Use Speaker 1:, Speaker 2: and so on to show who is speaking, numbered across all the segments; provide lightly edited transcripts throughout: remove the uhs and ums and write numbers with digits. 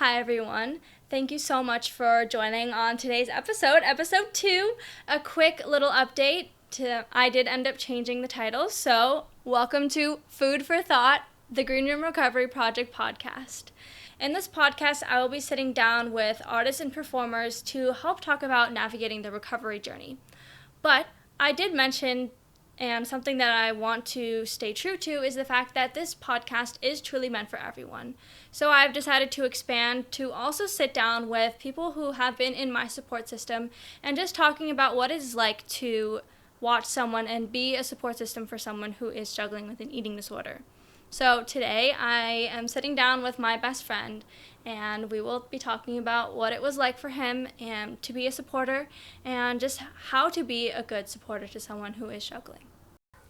Speaker 1: Hi, everyone. Thank you so much for joining on today's episode 2. A quick little update. I did end up changing the title, so welcome to Food for Thought, the Green Room Recovery Project podcast. In this podcast, I will be sitting down with artists and performers to help talk about navigating the recovery journey. But I did mention, and something that I want to stay true to, is the fact that this podcast is truly meant for everyone. So I've decided to expand to also sit down with people who have been in my support system and just talking about what it's like to watch someone and be a support system for someone who is struggling with an eating disorder. So today I am sitting down with my best friend, and we will be talking about what it was like for him and to be a supporter and just how to be a good supporter to someone who is struggling.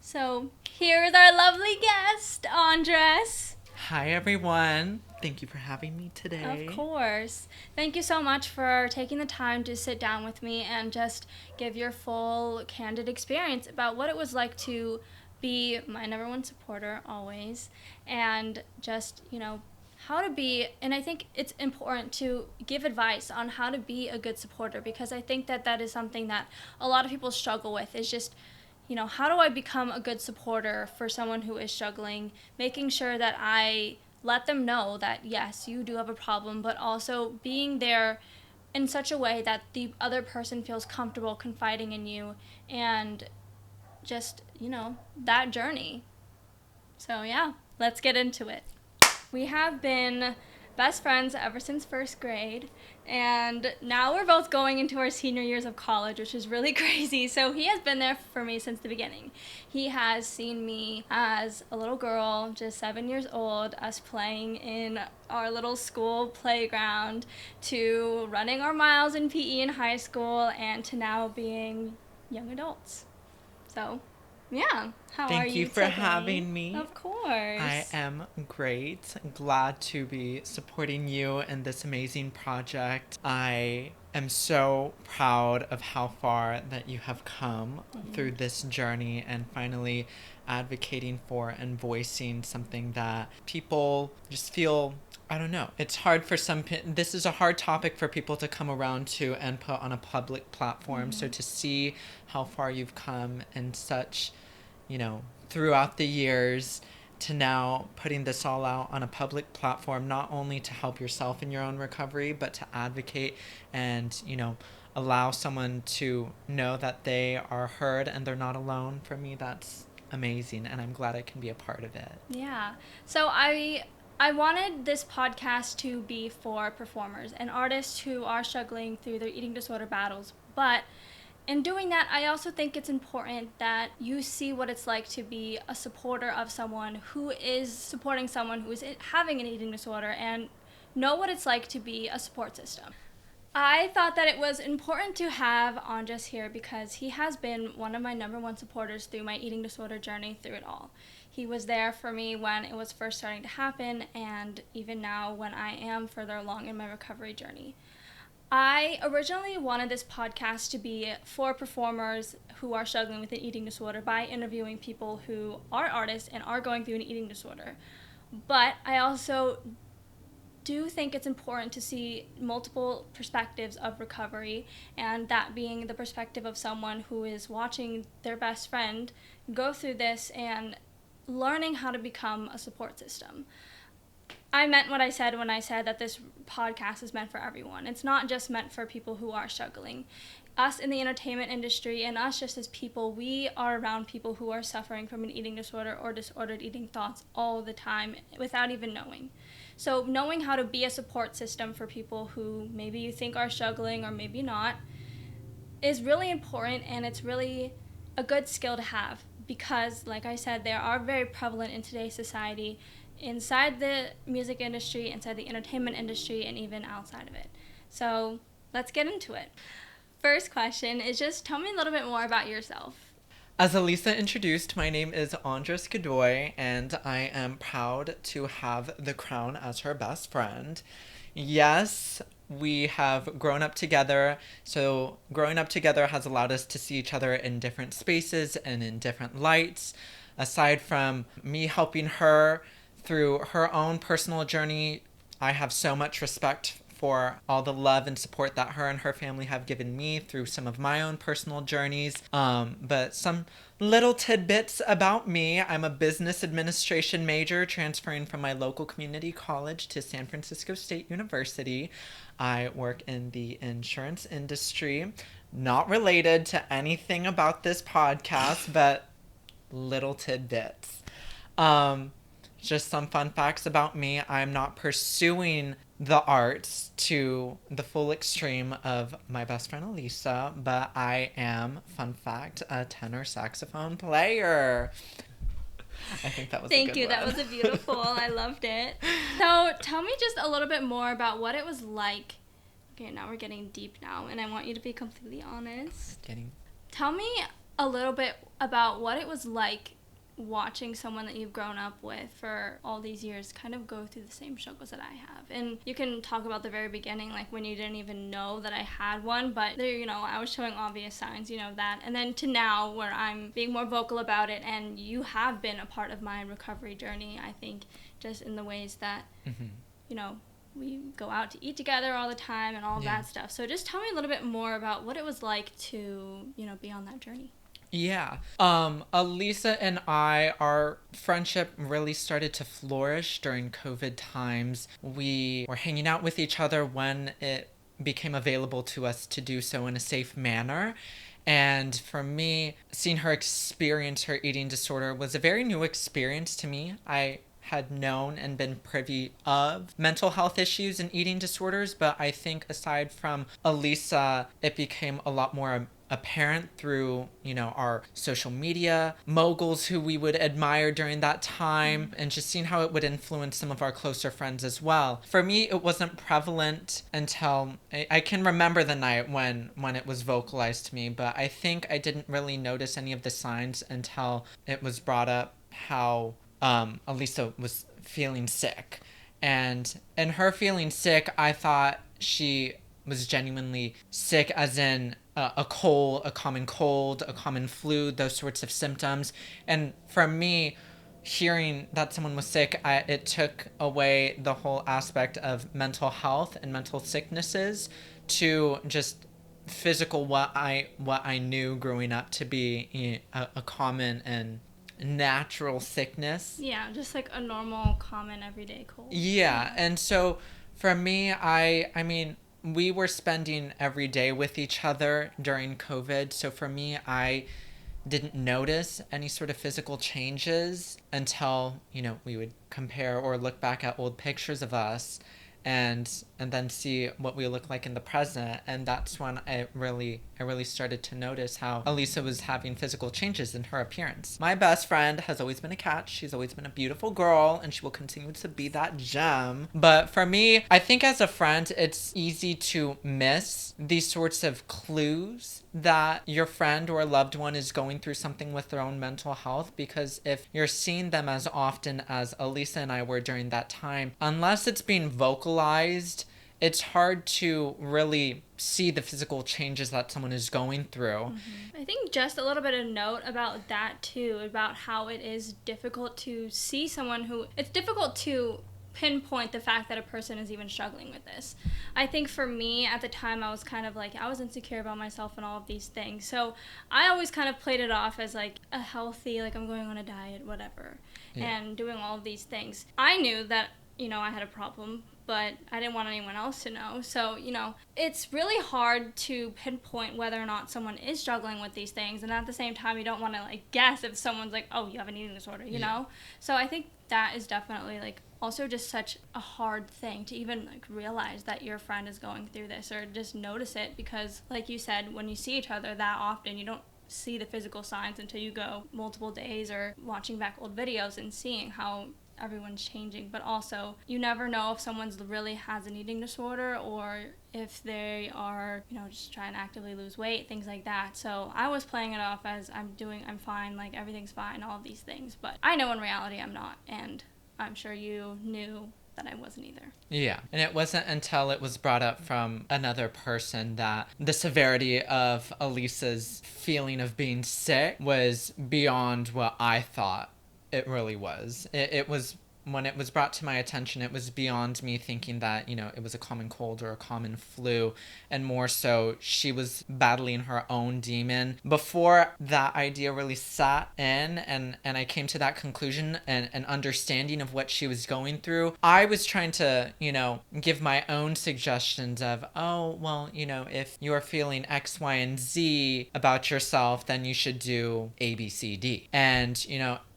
Speaker 1: So here is our lovely guest, Andres.
Speaker 2: Hi, everyone. Thank you for having me today.
Speaker 1: Of course. Thank you so much for taking the time to sit down with me and just give your full, candid experience about what it was like to be my number one supporter always, and just, how to be, and I think it's important to give advice on how to be a good supporter, because I think that that is something that a lot of people struggle with, is just, how do I become a good supporter for someone who is struggling, making sure that I let them know that, yes, you do have a problem, but also being there in such a way that the other person feels comfortable confiding in you, and just, that journey. So yeah, let's get into it. We have been best friends ever since first grade, and now we're both going into our senior years of college, which is really crazy. So he has been there for me since the beginning. He has seen me as a little girl, just 7 years old, us playing in our little school playground, to running our miles in PE in high school, and to now being young adults. So, yeah. How are
Speaker 2: Thank you for
Speaker 1: today?
Speaker 2: having me.
Speaker 1: Of course.
Speaker 2: I am great. Glad to be supporting you in this amazing project. I am so proud of how far that you have come through this journey and finally advocating for and voicing something that people just feel, I don't know. It's hard for this is a hard topic for people to come around to and put on a public platform. So to see how far you've come in such, throughout the years, to now putting this all out on a public platform, not only to help yourself in your own recovery, but to advocate and, allow someone to know that they are heard and they're not alone. For me, that's amazing, and I'm glad I can be a part of it.
Speaker 1: Yeah. So I wanted this podcast to be for performers and artists who are struggling through their eating disorder battles. But in doing that, I also think it's important that you see what it's like to be a supporter of someone who is supporting someone who is having an eating disorder, and know what it's like to be a support system. I thought that it was important to have Andres here because he has been one of my number one supporters through my eating disorder journey, through it all. He was there for me when it was first starting to happen, and even now when I am further along in my recovery journey. I originally wanted this podcast to be for performers who are struggling with an eating disorder by interviewing people who are artists and are going through an eating disorder. But I also do think it's important to see multiple perspectives of recovery, and that being the perspective of someone who is watching their best friend go through this and learning how to become a support system. I meant what I said when I said that this podcast is meant for everyone. It's not just meant for people who are struggling. Us in the entertainment industry, and us just as people, we are around people who are suffering from an eating disorder or disordered eating thoughts all the time without even knowing. So knowing how to be a support system for people who maybe you think are struggling or maybe not is really important, and it's really a good skill to have because, like I said, they are very prevalent in today's society, inside the music industry, inside the entertainment industry, and even outside of it. So let's get into it. First question is just tell me a little bit more about yourself.
Speaker 2: As Elisa introduced, my name is Andres Godoy, and I am proud to have the crown as her best friend. Yes, we have grown up together, so growing up together has allowed us to see each other in different spaces and in different lights. Aside from me helping her through her own personal journey I have so much respect for all the love and support that her and her family have given me through some of my own personal journeys. But some little tidbits about me. I'm a business administration major transferring from my local community college to San Francisco State University. I work in the insurance industry. Not related to anything about this podcast, but little tidbits. Just some fun facts about me. I'm not pursuing the arts to the full extreme of my best friend Elisa, but I am, fun fact, a tenor saxophone player. I think that was a good one.
Speaker 1: Thank you. That was a beautiful. I loved it. So tell me just a little bit more about what it was like. Okay, now we're getting deep now, and I want you to be completely honest. Tell me a little bit about what it was like watching someone that you've grown up with for all these years kind of go through the same struggles that I have. And you can talk about the very beginning, like when you didn't even know that I had one, but there, I was showing obvious signs, that. And then to now where I'm being more vocal about it, and you have been a part of my recovery journey, I think, just in the ways that, we go out to eat together all the time and all of that stuff. So just tell me a little bit more about what it was like to, be on that journey.
Speaker 2: Yeah. Elisa and our friendship really started to flourish during COVID times. We were hanging out with each other when it became available to us to do so in a safe manner. And for me, seeing her experience her eating disorder was a very new experience to me. I had known and been privy of mental health issues and eating disorders, but I think aside from Elisa, it became a lot more apparent through, our social media moguls who we would admire during that time, and just seeing how it would influence some of our closer friends as well. For me, it wasn't prevalent until I can remember the night when it was vocalized to me, but I think I didn't really notice any of the signs until it was brought up how Elisa was feeling sick. And in her feeling sick, I thought she was genuinely sick, as in a common cold, a common flu, those sorts of symptoms. And for me, hearing that someone was sick, it took away the whole aspect of mental health and mental sicknesses to just physical what I knew growing up to be a common and natural sickness.
Speaker 1: Yeah, just like a normal, common, everyday cold.
Speaker 2: Yeah, and so for me, I mean, we were spending every day with each other during COVID. So for me, I didn't notice any sort of physical changes until, we would compare or look back at old pictures of us and then see what we look like in the present. And that's when I really started to notice how Elisa was having physical changes in her appearance. My best friend has always been a cat. She's always been a beautiful girl, and she will continue to be that gem. But for me, I think as a friend, it's easy to miss these sorts of clues that your friend or a loved one is going through something with their own mental health, because if you're seeing them as often as Elisa and I were during that time, unless it's being vocalized, it's hard to really see the physical changes that someone is going through.
Speaker 1: I think just a little bit of note about that too, about how it is difficult to see someone it's difficult to pinpoint the fact that a person is even struggling with this. I think for me at the time, I was kind of like, I was insecure about myself and all of these things. So I always kind of played it off as like a healthy, like I'm going on a diet, whatever, and doing all of these things. I knew that, I had a problem, but I didn't want anyone else to know. So, it's really hard to pinpoint whether or not someone is struggling with these things. And at the same time, you don't want to like guess if someone's like, oh, you have an eating disorder, you know? So I think that is definitely like also just such a hard thing to even like realize that your friend is going through this, or just notice it, because like you said, when you see each other that often, you don't see the physical signs until you go multiple days or watching back old videos and seeing how everyone's changing. But also, you never know if someone's really has an eating disorder or if they are, just trying to actively lose weight, things like that. So I was playing it off as I'm fine, like everything's fine, all of these things. But I know in reality I'm not, and I'm sure you knew that I wasn't either.
Speaker 2: Yeah, and it wasn't until it was brought up from another person that the severity of Elisa's feeling of being sick was beyond what I thought it really was. It was when it was brought to my attention, it was beyond me thinking that, it was a common cold or a common flu, and more so she was battling her own demon. Before that idea really sat in and I came to that conclusion and understanding of what she was going through, I was trying to, give my own suggestions of, oh, well, if you're feeling X, Y, and Z about yourself, then you should do A, B, C, D. And,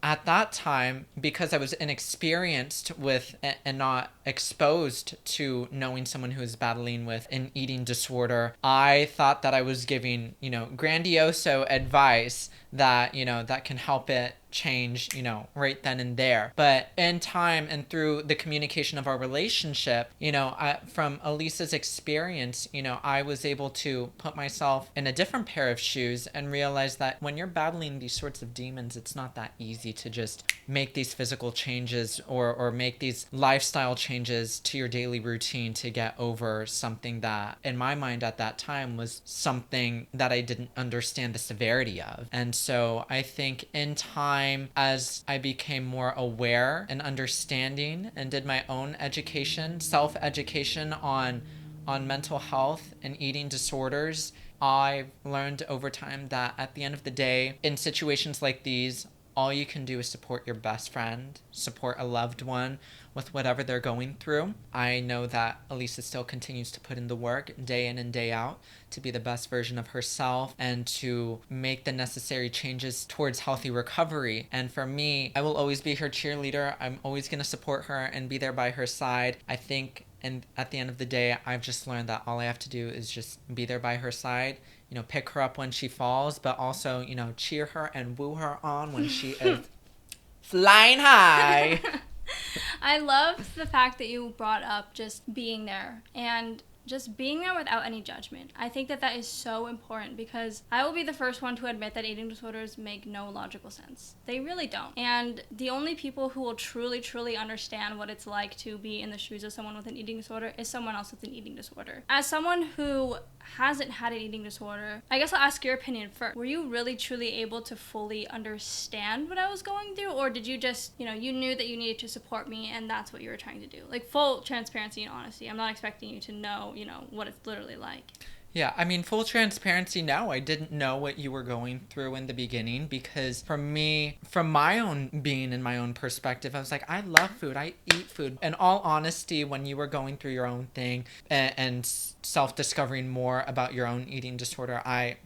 Speaker 2: at that time, because I was inexperienced with and not exposed to knowing someone who is battling with an eating disorder, I thought that I was giving, grandioso advice that, that can help it change, right then and there. But in time and through the communication of our relationship, from Elisa's experience, I was able to put myself in a different pair of shoes and realize that when you're battling these sorts of demons, it's not that easy to just make these physical changes or make these lifestyle changes to your daily routine to get over something that, in my mind at that time, was something that I didn't understand the severity of. And so I think in time, as I became more aware and understanding and did my own education, self-education on mental health and eating disorders, I've learned over time that at the end of the day, in situations like these, all you can do is support your best friend, support a loved one with whatever they're going through. I know that Elisa still continues to put in the work day in and day out to be the best version of herself and to make the necessary changes towards healthy recovery. And for me, I will always be her cheerleader. I'm always going to support her and be there by her side. I think, and at the end of the day, I've just learned that all I have to do is just be there by her side, pick her up when she falls, but also, cheer her and woo her on when she is flying high.
Speaker 1: I love the fact that you brought up just being there and just being there without any judgment. I think that that is so important because I will be the first one to admit that eating disorders make no logical sense. They really don't. And the only people who will truly, truly understand what it's like to be in the shoes of someone with an eating disorder is someone else with an eating disorder. As someone who hasn't had an eating disorder, I guess I'll ask your opinion first. Were you really, truly able to fully understand what I was going through? Or did you just, you knew that you needed to support me and that's what you were trying to do? Like full transparency and honesty. I'm not expecting you to know, what it's literally like.
Speaker 2: Yeah, I mean, full transparency, no, I didn't know what you were going through in the beginning because for me, from my own being and my own perspective, I was like, I love food, I eat food. In all honesty, when you were going through your own thing and self-discovering more about your own eating disorder, I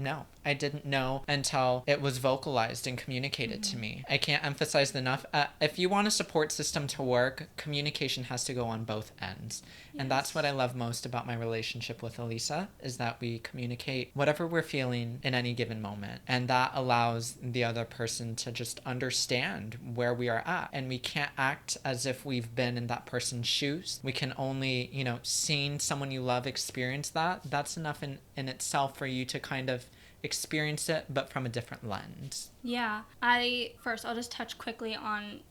Speaker 2: didn't know until it was vocalized and communicated to me. I can't emphasize enough. If you want a support system to work, communication has to go on both ends. Yes. And that's what I love most about my relationship with Elisa, is that we communicate whatever we're feeling in any given moment. And that allows the other person to just understand where we are at. And we can't act as if we've been in that person's shoes. We can only, seeing someone you love experience that, that's enough in itself for you to kind of experience it, but from a different lens.
Speaker 1: Yeah. I'll just touch quickly on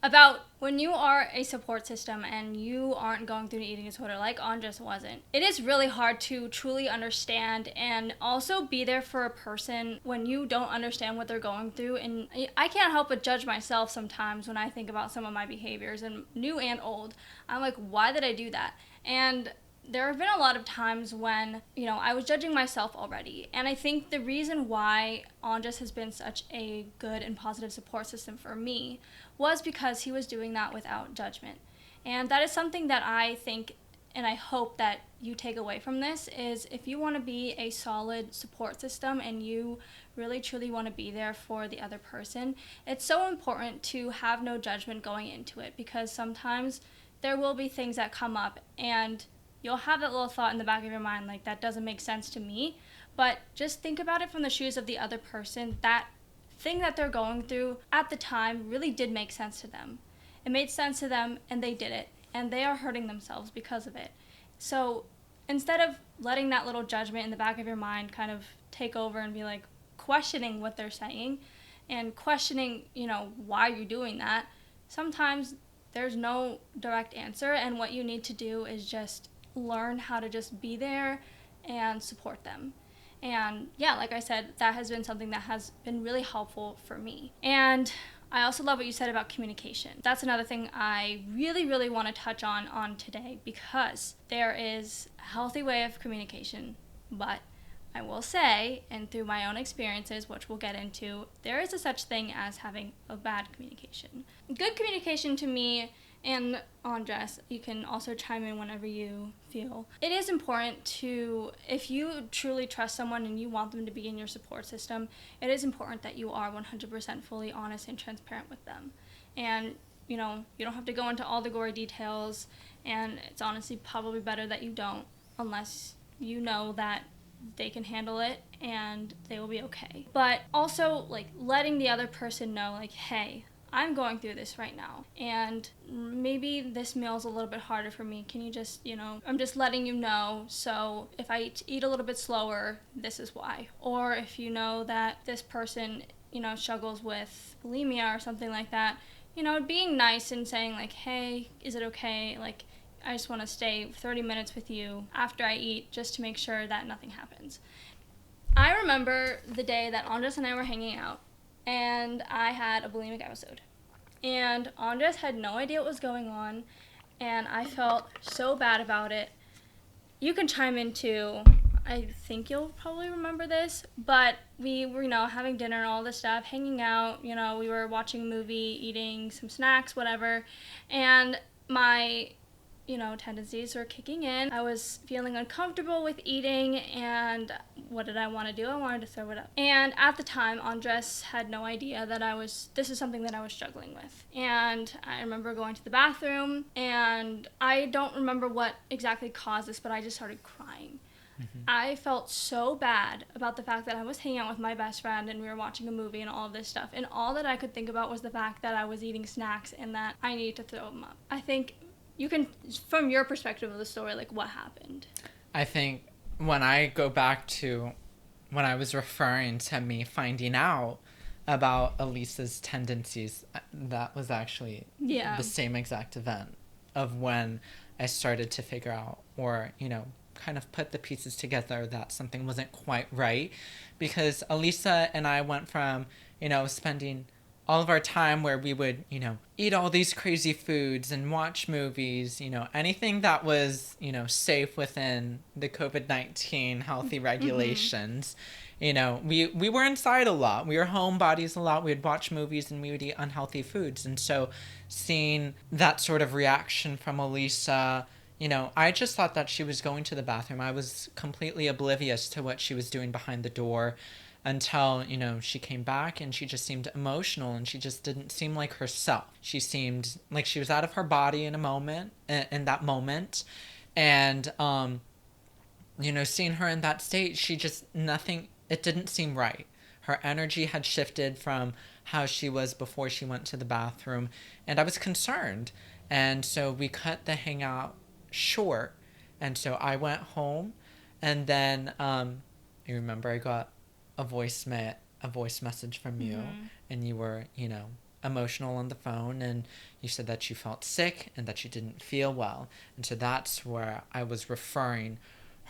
Speaker 1: about when you are a support system and you aren't going through an eating disorder like Andres wasn't. It is really hard to truly understand and also be there for a person when you don't understand what they're going through. And I can't help but judge myself sometimes when I think about some of my behaviors, and new and old. I'm like, why did I do that? And there have been a lot of times when, I was judging myself already. And I think the reason why Andres has been such a good and positive support system for me was because he was doing that without judgment. And that is something that I think and I hope that you take away from this is if you want to be a solid support system and you really truly want to be there for the other person, it's so important to have no judgment going into it, because sometimes there will be things that come up and you'll have that little thought in the back of your mind, like, that doesn't make sense to me. But just think about it from the shoes of the other person. That thing that they're going through at the time really did make sense to them. It made sense to them, and they did it. And they are hurting themselves because of it. So instead of letting that little judgment in the back of your mind kind of take over and be like questioning what they're saying and questioning, why you're doing that, sometimes there's no direct answer. And what you need to do is just learn how to just be there and support them. And yeah, like I said, that has been something that has been really helpful for me. And I also love what you said about communication. That's another thing I really, really want to touch on today, because there is a healthy way of communication, but I will say, and through my own experiences, which we'll get into, there is a such thing as having a bad communication. Good communication to me, and Andres, you can also chime in whenever you feel. It is important to, if you truly trust someone and you want them to be in your support system, it is important that you are 100% fully honest and transparent with them. And, you don't have to go into all the gory details, and it's honestly probably better that you don't, unless you know that they can handle it and they will be okay. But also, letting the other person know, hey, I'm going through this right now, and maybe this meal's a little bit harder for me. Can you just, I'm just letting you know, so if I eat a little bit slower, this is why. Or if you know that this person, struggles with bulimia or something like that, being nice and saying, hey, is it okay? I just want to stay 30 minutes with you after I eat, just to make sure that nothing happens. I remember the day that Andres and I were hanging out, and I had a bulimic episode. And Andres had no idea what was going on, and I felt so bad about it. You can chime in too. I think you'll probably remember this, but we were, having dinner and all this stuff, hanging out, we were watching a movie, eating some snacks, whatever, and my tendencies were kicking in. I was feeling uncomfortable with eating, and what did I want to do? I wanted to throw it up. And at the time, Andres had no idea that this is something that I was struggling with. And I remember going to the bathroom, and I don't remember what exactly caused this, but I just started crying. Mm-hmm. I felt so bad about the fact that I was hanging out with my best friend and we were watching a movie and all of this stuff. And all that I could think about was the fact that I was eating snacks and that I needed to throw them up. I think you can, from your perspective of the story, what happened?
Speaker 2: I think when I go back to when I was referring to me finding out about Elisa's tendencies, that was actually the same exact event of when I started to figure out, or, kind of put the pieces together that something wasn't quite right. Because Elisa and I went from, spending all of our time where we would, eat all these crazy foods and watch movies, anything that was, safe within the COVID-19 healthy regulations. Mm-hmm. We were inside a lot. We were homebodies a lot. We would watch movies and we would eat unhealthy foods. And so seeing that sort of reaction from Elisa, I just thought that she was going to the bathroom. I was completely oblivious to what she was doing behind the door, until, she came back and she just seemed emotional and she just didn't seem like herself. She seemed like she was out of her body in that moment. And, seeing her in that state, it didn't seem right. Her energy had shifted from how she was before she went to the bathroom, and I was concerned. And so we cut the hangout short. And so I went home, and then, you remember I got a voice message from you, mm-hmm. and you were, emotional on the phone, and you said that you felt sick and that you didn't feel well. And so that's where I was referring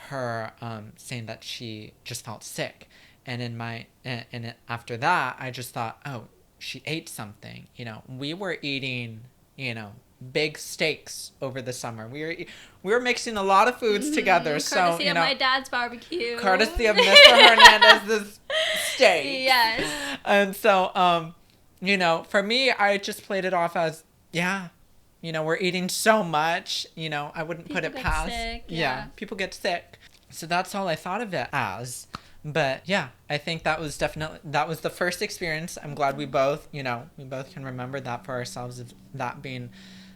Speaker 2: her, saying that she just felt sick. And after that, I just thought, oh, she ate something. We were eating, big steaks over the summer. We were mixing a lot of foods together.
Speaker 1: Courtesy of my dad's barbecue.
Speaker 2: Courtesy of Mr. Hernandez's steak.
Speaker 1: Yes.
Speaker 2: And so, for me, I just played it off as, we're eating so much. I wouldn't put it past.
Speaker 1: Sick,
Speaker 2: people get sick. So that's all I thought of it as. But yeah, I think that was the first experience. I'm glad we both can remember that for ourselves, of that being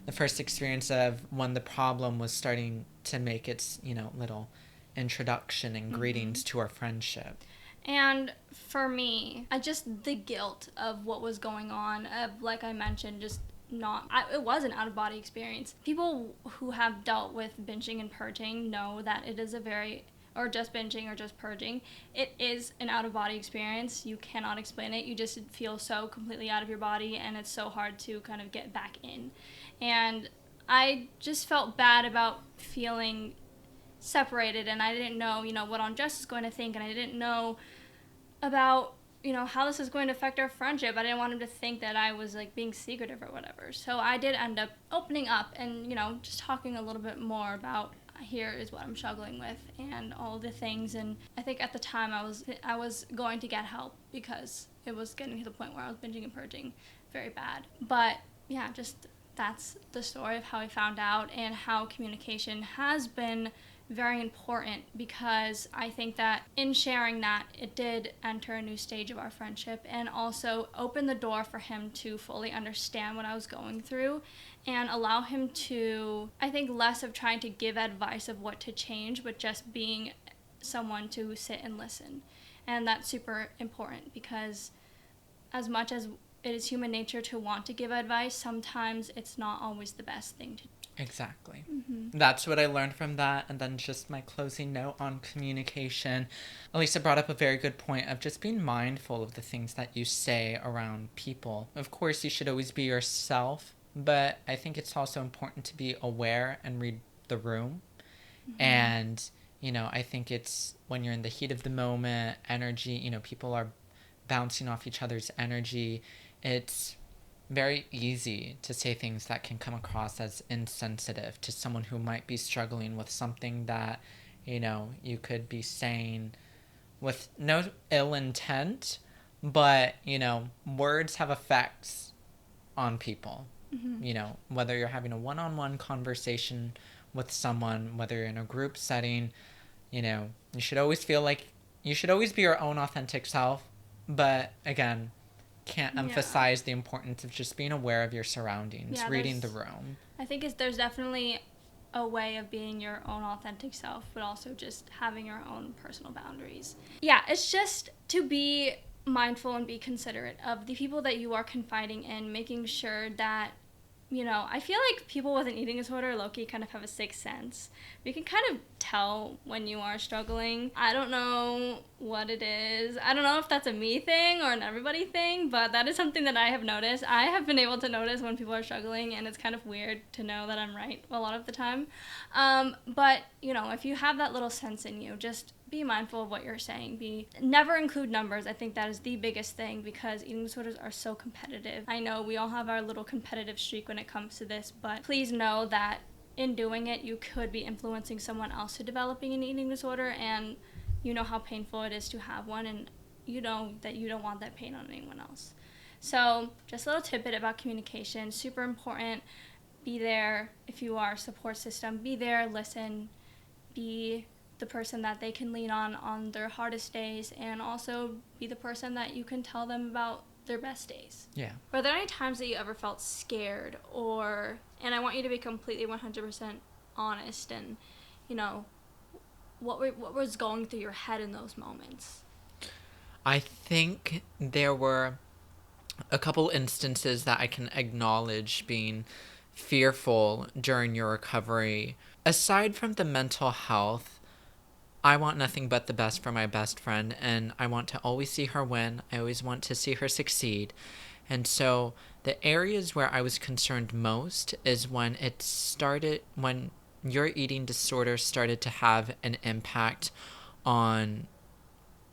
Speaker 2: the first experience of when the problem was starting to make its, little introduction and greetings mm-hmm. to our friendship.
Speaker 1: And for me, the guilt of what was going on, like I mentioned, it was an out-of-body experience. People who have dealt with binging and purging know that it is or just binging or just purging, it is an out-of-body experience. You cannot explain it. You just feel so completely out of your body, and it's so hard to kind of get back in. And I just felt bad about feeling separated, and I didn't know, what Andres was going to think, and I didn't know about how this is going to affect our friendship. I didn't want him to think that I was like being secretive or whatever. So I did end up opening up and, just talking a little bit more about here is what I'm struggling with and all the things. And I think at the time I was going to get help because it was getting to the point where I was binging and purging very bad. But yeah, just that's the story of how I found out and how communication has been very important, because I think that in sharing that, it did enter a new stage of our friendship and also open the door for him to fully understand what I was going through and allow him to, I think, less of trying to give advice of what to change, but just being someone to sit and listen. And that's super important, because as much as it is human nature to want to give advice, sometimes it's not always the best thing to do.
Speaker 2: Exactly. That's what I learned from that. And then just my closing note on communication. Elisa brought up a very good point of just being mindful of the things that you say around people. Of course, you should always be yourself, but I think it's also important to be aware and read the room. And, I think it's when you're in the heat of the moment, energy, people are bouncing off each other's energy. It's very easy to say things that can come across as insensitive to someone who might be struggling with something that, you could be saying with no ill intent, but, words have effects on people. Whether you're having a one-on-one conversation with someone, whether you're in a group setting, you should always feel like you should always be your own authentic self. But again, can't emphasize the importance of just being aware of your surroundings, reading the room.
Speaker 1: I think there's definitely a way of being your own authentic self, but also just having your own personal boundaries. Yeah, it's just to be mindful and be considerate of the people that you are confiding in, making sure that, I feel like people with an eating disorder low-key kind of have a sixth sense. We can kind of tell when you are struggling. I don't know what it is. I don't know if that's a me thing or an everybody thing, but that is something that I have noticed. I have been able to notice when people are struggling, and it's kind of weird to know that I'm right a lot of the time. But, if you have that little sense in you, just be mindful of what you're saying. Never include numbers. I think that is the biggest thing, because eating disorders are so competitive. I know we all have our little competitive streak when it comes to this, but please know that in doing it, you could be influencing someone else to developing an eating disorder, and you know how painful it is to have one, and you know that you don't want that pain on anyone else. So just a little tidbit about communication, super important. Be there if you are a support system. Be there, listen, be the person that they can lean on their hardest days, and also be the person that you can tell them about their best days.
Speaker 2: Yeah.
Speaker 1: Were there any times that you ever felt scared, and I want you to be completely 100% honest, and, what was going through your head in those moments?
Speaker 2: I think there were a couple instances that I can acknowledge being fearful during your recovery. Aside from the mental health, I want nothing but the best for my best friend, and I want to always see her win. I always want to see her succeed. And so the areas where I was concerned most is when your eating disorder started to have an impact on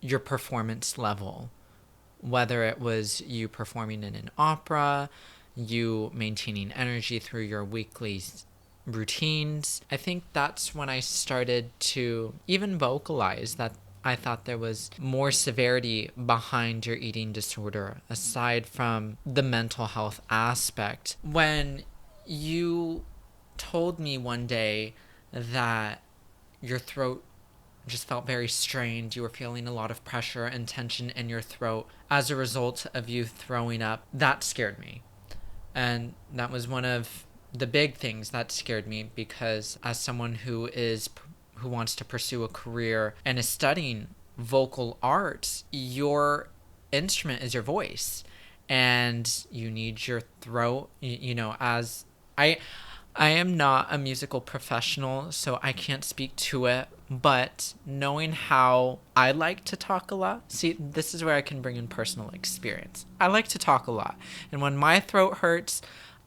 Speaker 2: your performance level, whether it was you performing in an opera, you maintaining energy through your weekly routines. I think that's when I started to even vocalize that I thought there was more severity behind your eating disorder aside from the mental health aspect. When you told me one day that your throat just felt very strained, you were feeling a lot of pressure and tension in your throat as a result of you throwing up, that scared me. And that was one of the big things that scared me, because as someone who wants to pursue a career and is studying vocal arts, your instrument is your voice, and you need your throat, as I am not a musical professional, so I can't speak to it, but knowing how I like to talk a lot, see, this is where I can bring in personal experience. I like to talk a lot, and when my throat hurts,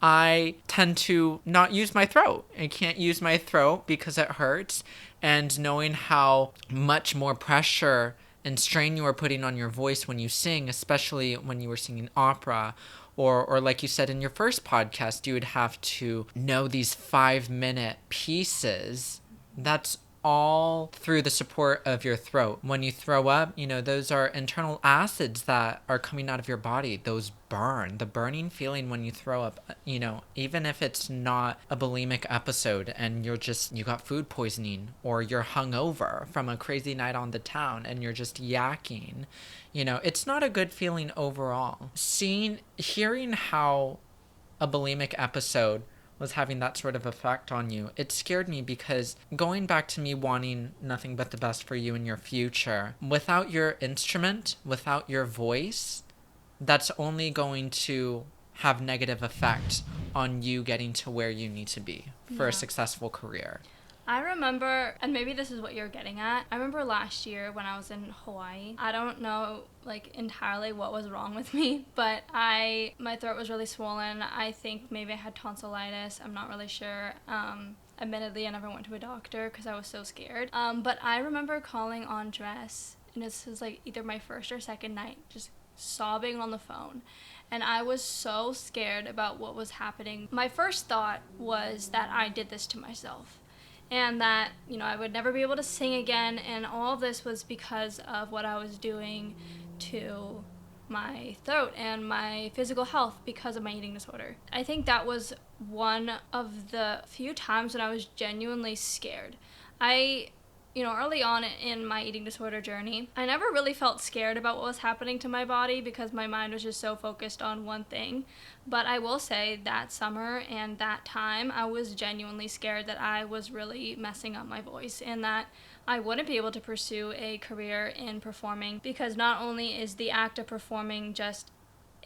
Speaker 2: I tend to not use my throat. I can't use my throat because it hurts, and knowing how much more pressure and strain you are putting on your voice when you sing, especially when you were singing opera, or like you said in your first podcast, you would have to know these 5-minute pieces. That's all through the support of your throat. When you throw up, those are internal acids that are coming out of your body. Those burn. The burning feeling when you throw up, even if it's not a bulimic episode and you got food poisoning, or you're hungover from a crazy night on the town and you're just yakking, it's not a good feeling overall. Hearing how a bulimic episode was having that sort of effect on you, it scared me, because going back to me wanting nothing but the best for you in your future, without your instrument, without your voice, that's only going to have negative effect on you getting to where you need to be for a successful career.
Speaker 1: I remember, and maybe this is what you're getting at, I remember last year when I was in Hawaii, I don't know entirely what was wrong with me, but my throat was really swollen. I think maybe I had tonsillitis. I'm not really sure. Admittedly, I never went to a doctor because I was so scared. But I remember calling Andres, and this was either my first or second night, just sobbing on the phone. And I was so scared about what was happening. My first thought was that I did this to myself, and that, I would never be able to sing again, and all of this was because of what I was doing to my throat and my physical health because of my eating disorder. I think that was one of the few times when I was genuinely scared. Early on in my eating disorder journey, I never really felt scared about what was happening to my body because my mind was just so focused on one thing. But I will say that summer and that time, I was genuinely scared that I was really messing up my voice and that I wouldn't be able to pursue a career in performing, because not only is the act of performing just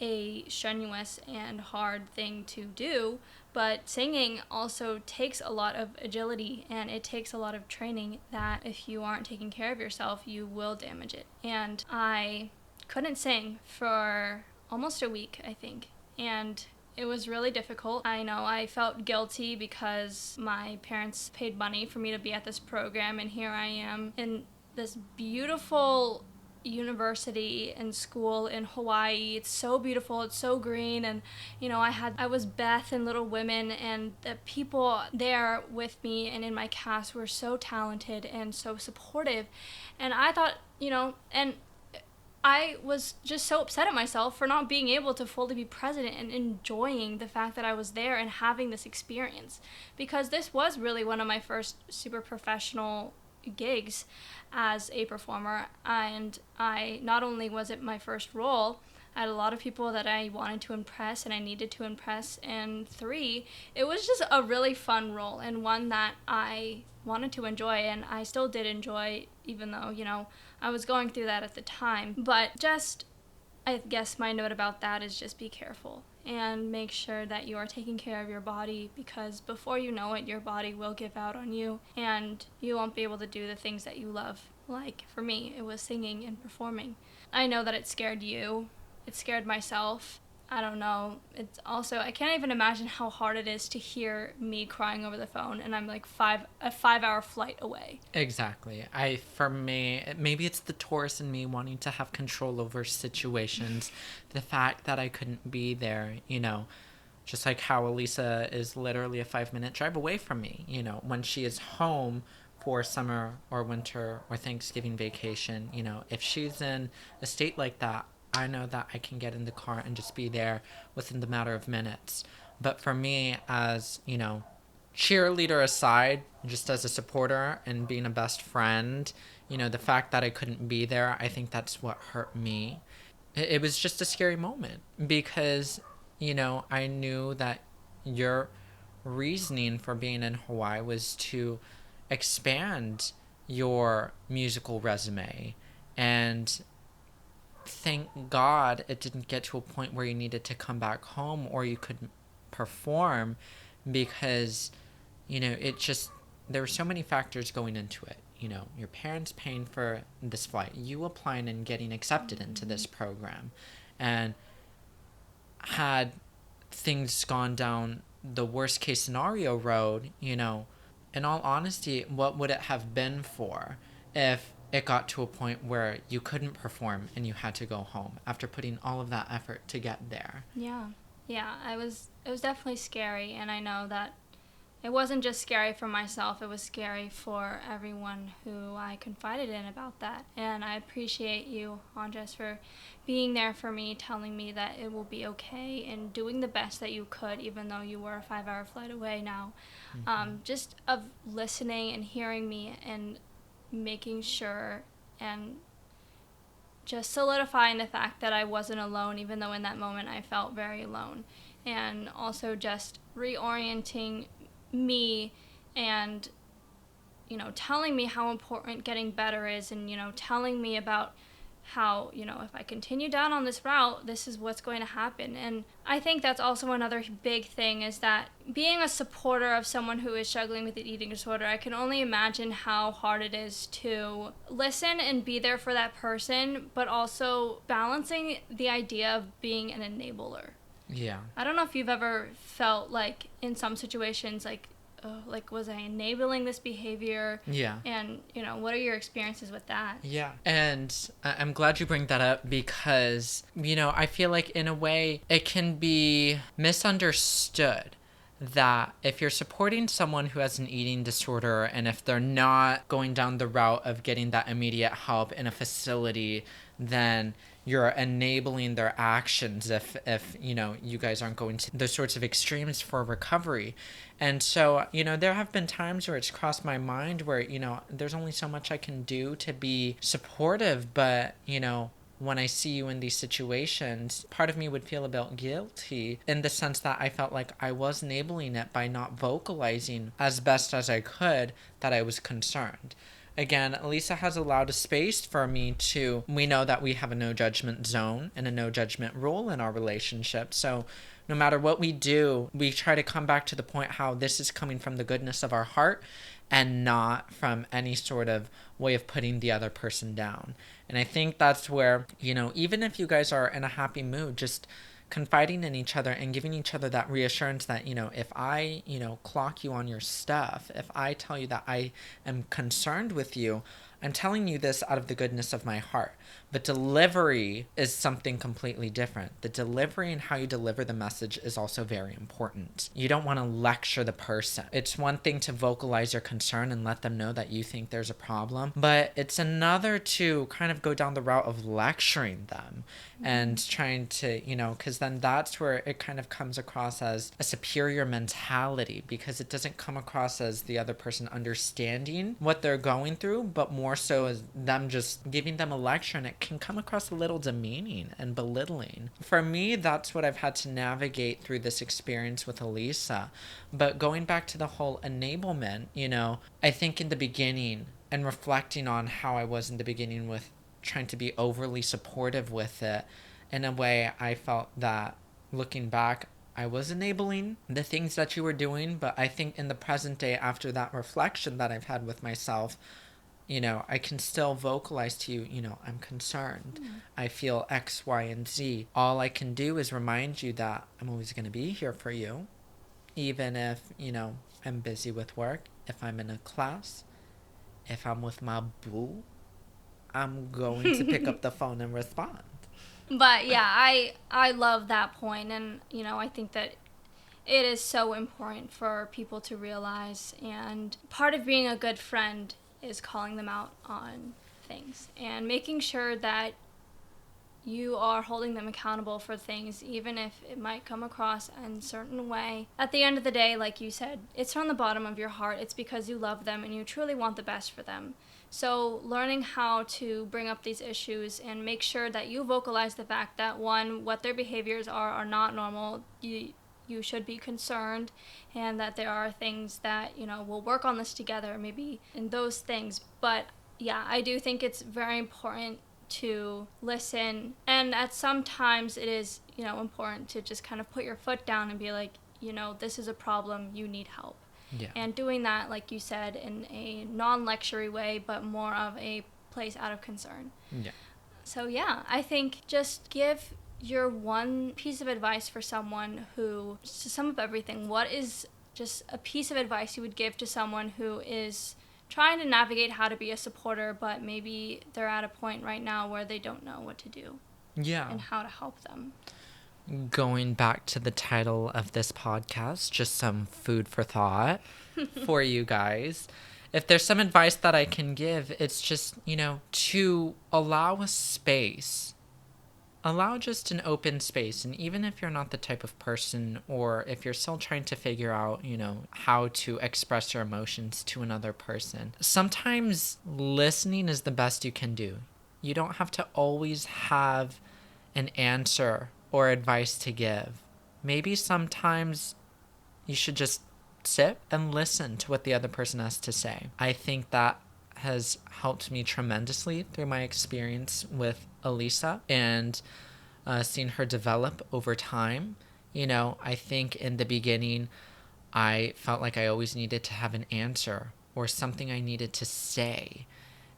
Speaker 1: a strenuous and hard thing to do, but singing also takes a lot of agility, and it takes a lot of training that if you aren't taking care of yourself, you will damage it. And I couldn't sing for almost a week, I think, and it was really difficult. I know I felt guilty because my parents paid money for me to be at this program, and here I am in this beautiful university and school in Hawaii. It's so beautiful, it's so green, and I was Beth in Little Women, and the people there with me and in my cast were so talented and so supportive, and I thought, and I was just so upset at myself for not being able to fully be present and enjoying the fact that I was there and having this experience, because this was really one of my first super professional gigs as a performer, and not only was it my first role, I had a lot of people that I wanted to impress and I needed to impress, and 3, it was just a really fun role and one that I wanted to enjoy, and I still did enjoy, even though, I was going through that at the time. But I guess my note about that is just be careful and make sure that you are taking care of your body, because before you know it, your body will give out on you and you won't be able to do the things that you love. Like for me, it was singing and performing. I know that it scared you. It scared myself. I don't know. It's also, I can't even imagine how hard it is to hear me crying over the phone, and I'm a 5-hour flight away.
Speaker 2: Exactly. For me, maybe it's the Taurus in me wanting to have control over situations. The fact that I couldn't be there, just like how Elisa is literally a 5-minute drive away from me, when she is home for summer or winter or Thanksgiving vacation, if she's in a state like that, I know that I can get in the car and just be there within the matter of minutes. But for me, as, cheerleader aside, just as a supporter and being a best friend, the fact that I couldn't be there, I think that's what hurt me. It was just a scary moment because, I knew that your reasoning for being in Hawaii was to expand your musical resume, and thank God it didn't get to a point where you needed to come back home or you couldn't perform, because there were so many factors going into it. Your parents paying for this flight, you applying and getting accepted into this program, and had things gone down the worst case scenario road, in all honesty, what would it have been for if it got to a point where you couldn't perform and you had to go home after putting all of that effort to get there.
Speaker 1: Yeah. Yeah, it was definitely scary, and I know that it wasn't just scary for myself, it was scary for everyone who I confided in about that. And I appreciate you, Andres, for being there for me, telling me that it will be okay, and doing the best that you could, even though you were a 5-hour flight away now. Just of listening and hearing me and making sure and just solidifying the fact that I wasn't alone, even though in that moment I felt very alone. And also just reorienting me and, telling me how important getting better is, and, telling me about how, if I continue down on this route, this is what's going to happen. And I think that's also another big thing, is that being a supporter of someone who is struggling with an eating disorder, I can only imagine how hard it is to listen and be there for that person, but also balancing the idea of being an enabler.
Speaker 2: Yeah.
Speaker 1: I don't know if you've ever felt like in some situations like, was I enabling this behavior?
Speaker 2: Yeah.
Speaker 1: And, what are your experiences with that?
Speaker 2: Yeah. And I'm glad you bring that up because, I feel like in a way it can be misunderstood that if you're supporting someone who has an eating disorder, and if they're not going down the route of getting that immediate help in a facility, then you're enabling their actions if you guys aren't going to those sorts of extremes for recovery. And so, there have been times where it's crossed my mind where, there's only so much I can do to be supportive, but, when I see you in these situations, part of me would feel a bit guilty in the sense that I felt like I was enabling it by not vocalizing as best as I could that I was concerned. Again, Lisa has allowed a space for me to, we know that we have a no judgment zone and a no judgment rule in our relationship. So no matter what we do, we try to come back to the point how this is coming from the goodness of our heart and not from any sort of way of putting the other person down. And I think that's where, even if you guys are in a happy mood, just confiding in each other and giving each other that reassurance that, if I, clock you on your stuff, if I tell you that I am concerned with you, I'm telling you this out of the goodness of my heart. But delivery is something completely different. The delivery and how you deliver the message is also very important. You don't want to lecture the person. It's one thing to vocalize your concern and let them know that you think there's a problem, but it's another to kind of go down the route of lecturing them and trying to, because then that's where it kind of comes across as a superior mentality, because it doesn't come across as the other person understanding what they're going through, but more so as them just giving them a lecture, and it can come across a little demeaning and belittling. For me, that's what I've had to navigate through this experience with Elisa. But going back to the whole enablement, I think in the beginning, and reflecting on how I was in the beginning with trying to be overly supportive with it, in a way I felt that looking back, I was enabling the things that you were doing. But I think in the present day, after that reflection that I've had with myself, I can still vocalize to you, I'm concerned. I feel X, Y, and Z. All I can do is remind you that I'm always going to be here for you, even if, I'm busy with work, if I'm in a class, if I'm with my boo, I'm going to pick up the phone and respond.
Speaker 1: But yeah, I love that point, and I think that it is so important for people to realize, and part of being a good friend is calling them out on things and making sure that you are holding them accountable for things, even if it might come across in a certain way. At the end of the day, like you said, it's from the bottom of your heart. It's because you love them and you truly want the best for them. So learning how to bring up these issues and make sure that you vocalize the fact that, one, what their behaviors are not normal. You should be concerned, and that there are things that, we'll work on this together, maybe in those things. But yeah, I do think it's very important to listen, and at some times it is, important to just kind of put your foot down and be like, this is a problem, you need help.
Speaker 2: Yeah.
Speaker 1: And doing that, like you said, in a non-lectury way, but more of a place out of concern.
Speaker 2: Yeah.
Speaker 1: So yeah, I think just give your one piece of advice for someone who, to sum up everything, what is just a piece of advice you would give to someone who is trying to navigate how to be a supporter, but maybe they're at a point right now where they don't know what to do.
Speaker 2: Yeah.
Speaker 1: And how to help them.
Speaker 2: Going back to the title of this podcast, just some food for thought for you guys. If there's some advice that I can give, it's just, to allow a space. Allow just an open space. And even if you're not the type of person, or if you're still trying to figure out, how to express your emotions to another person, sometimes listening is the best you can do. You don't have to always have an answer or advice to give. Maybe sometimes you should just sit and listen to what the other person has to say. I think that has helped me tremendously through my experience with Elisa and seeing her develop over time. I think in the beginning, I felt like I always needed to have an answer or something I needed to say.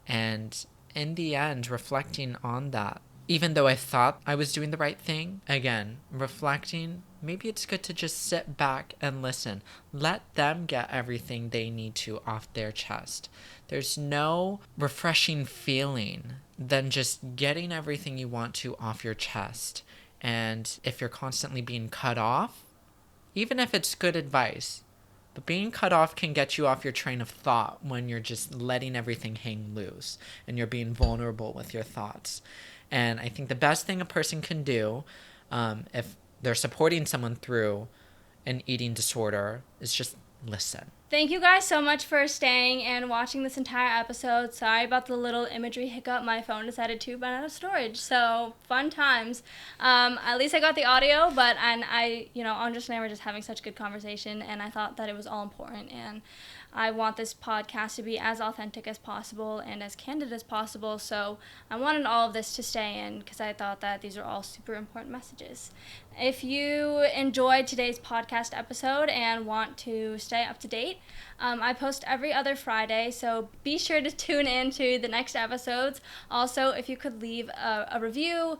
Speaker 2: And in the end, reflecting on that, even though I thought I was doing the right thing, again, reflecting, maybe it's good to just sit back and listen. Let them get everything they need to off their chest. There's no refreshing feeling than just getting everything you want to off your chest. And if you're constantly being cut off, even if it's good advice, but being cut off can get you off your train of thought when you're just letting everything hang loose and you're being vulnerable with your thoughts. And I think the best thing a person can do if they're supporting someone through an eating disorder is just listen.
Speaker 1: Thank you guys so much for staying and watching this entire episode. Sorry about the little imagery hiccup. My phone decided to run out of storage. So, fun times. At least I got the audio, but Andres and I were just having such good conversation, and I thought that it was all important. And I want this podcast to be as authentic as possible and as candid as possible. So I wanted all of this to stay in because I thought that these are all super important messages. If you enjoyed today's podcast episode and want to stay up to date, I post every other Friday, so be sure to tune in to the next episodes. Also, if you could leave a review,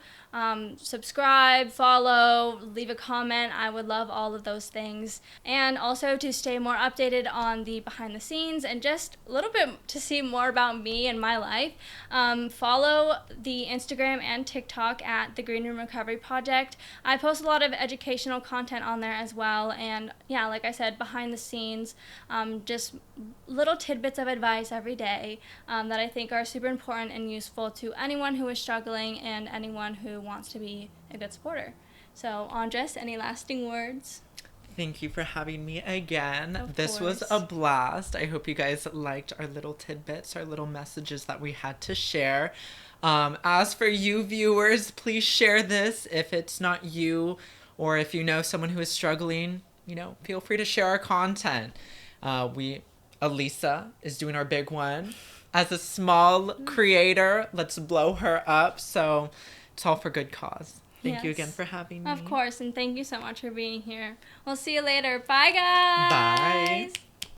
Speaker 1: subscribe, follow, leave a comment, I would love all of those things. And also to stay more updated on the behind the scenes and just a little bit to see more about me and my life, follow the Instagram and TikTok at the Green Room Recovery Project. I post a lot of educational content on there as well, and yeah, like I said, behind the scenes, just little tidbits of advice every day that I think are super important and useful to anyone who is struggling and anyone who wants to be a good supporter. So, Andres, any lasting words?
Speaker 2: Thank you for having me again.
Speaker 1: Of
Speaker 2: this
Speaker 1: course.
Speaker 2: was a blast. I hope you guys liked our little tidbits, our little messages that we had to share. As for you viewers, please share this if it's not you, or if you know someone who is struggling, feel free to share our content. Elisa is doing our big one. As a small creator, let's blow her up. So it's all for good cause. Thank you again for having me.
Speaker 1: Of course, and thank you so much for being here. We'll see you later. Bye, guys.
Speaker 2: Bye.